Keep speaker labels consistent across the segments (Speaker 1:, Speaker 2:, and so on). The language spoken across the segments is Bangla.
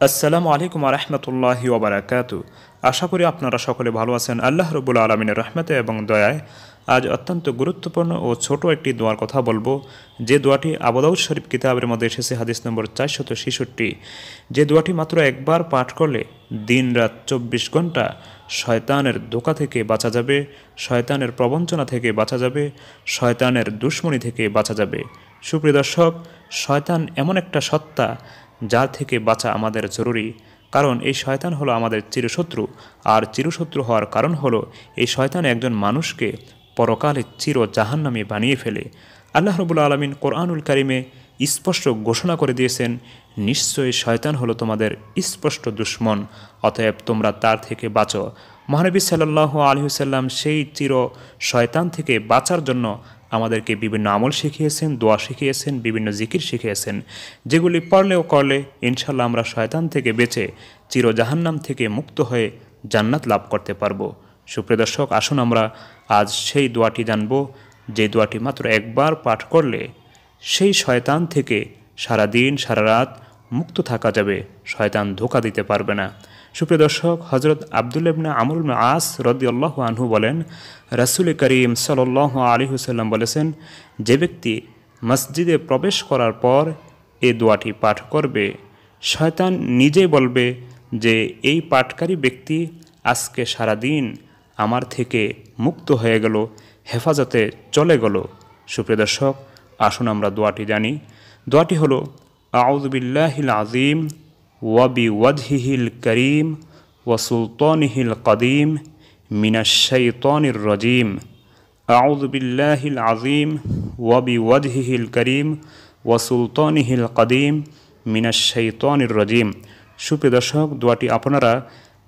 Speaker 1: আসসালামু আলাইকুম রহমতুল্লাহি ওবারাকাতু। আশা করি আপনারা সকলে ভালো আছেন আল্লাহ রবুল আলমিনের রহমতে এবং দয়ায়। আজ অত্যন্ত গুরুত্বপূর্ণ ও ছোট একটি দোয়ার কথা বলবো, যে দোয়াটি আবু দাউদ শরীফ কিতাবের মধ্যে এসেছে হাদিস নম্বর 466। যে দোয়াটি মাত্র একবার পাঠ করলে দিন রাত 24 ঘন্টা শয়তানের ধোঁকা থেকে বাঁচা যাবে, শয়তানের প্রবঞ্চনা থেকে বাঁচা যাবে, শয়তানের দুশ্মনী থেকে বাঁচা যাবে। সুপ্রিয় দর্শক, শয়তান এমন একটা সত্তা যার থেকে বাঁচা আমাদের জরুরি, কারণ এই শয়তান হলো আমাদের চিরশত্রু। আর চিরশত্রু হওয়ার কারণ হলো এই শয়তান একজন মানুষকে পরকালে চির জাহান্নামী বানিয়ে ফেলে। আল্লাহ রবুল আলমিন কোরআনুল কারিমে স্পষ্ট ঘোষণা করে দিয়েছেন, নিশ্চয়ই শয়তান হলো তোমাদের স্পষ্ট দুশ্মন, অতএব তোমরা তার থেকে বাঁচো। মহানবী সাল্লাল্লাহু আলাইহি ওয়াসাল্লাম সেই চির শয়তান থেকে বাঁচার জন্য আমাদেরকে বিভিন্ন আমল শিখিয়েছেন, দোয়া শিখিয়েছেন, বিভিন্ন জিকির শিখিয়েছেন, যেগুলি পড়লেও করলে ইনশাল্লাহ আমরা শয়তান থেকে বেঁচে চির জাহান্নাম থেকে মুক্ত হয়ে জান্নাত লাভ করতে পারবো। সুপ্রিয় দর্শক, আসুন আমরা আজ সেই দোয়াটি জানব, যে দোয়াটি মাত্র একবার পাঠ করলে সেই শয়তান থেকে সারা দিন সারা রাত মুক্ত থাকা যাবে, শয়তান ধোঁকা দিতে পারবে না। সুপ্রিয় দর্শক, হজরত আবদুল্লাহ ইবনে আমর ইবনে আস রাদিয়াল্লাহু আনহু বলেন, রাসূল করিম সাল্লাল্লাহু আলাইহি ওয়াসাল্লাম বলেছেন, যে ব্যক্তি মসজিদে প্রবেশ করার পর এই দোয়াটি পাঠ করবে, শয়তান নিজেই বলবে যে এই পাঠকারী ব্যক্তি আজকে সারা দিন আমার থেকে মুক্ত হয়ে গেল, হেফাজতে চলে গেল। সুপ্রিয় দর্শক, আসুন আমরা দোয়াটি জানি। দোয়াটি হলো, আউযু বিল্লাহিল আযীম ওয়া বিওয়াজহিল কারীম ওয়া সুলতানিহিল কদীম মিনাশ শাইতানির রাজীম। আউযু বিল্লাহিল আযীম ওয়া বিওয়াজহিল কারীম ওয়া সুলতানিহিল কদীম মিনাশ শাইতানির রাজীম। সুপ্রিয় দর্শক, দোয়াটি আপনারা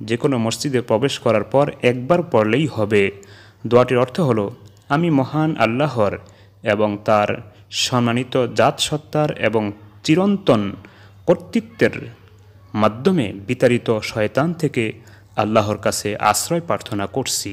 Speaker 1: যে কোনো মসজিদে প্রবেশ করার পর একবার পড়লেই হবে। দোয়াটির অর্থ হলো, আমি মহান আল্লাহর এবং তার সম্মানিত জাতসত্তার এবং চিরন্তন কর্তৃত্বের মাধ্যমে বিতাড়িত শয়তান থেকে আল্লাহর কাছে আশ্রয় প্রার্থনা করছি।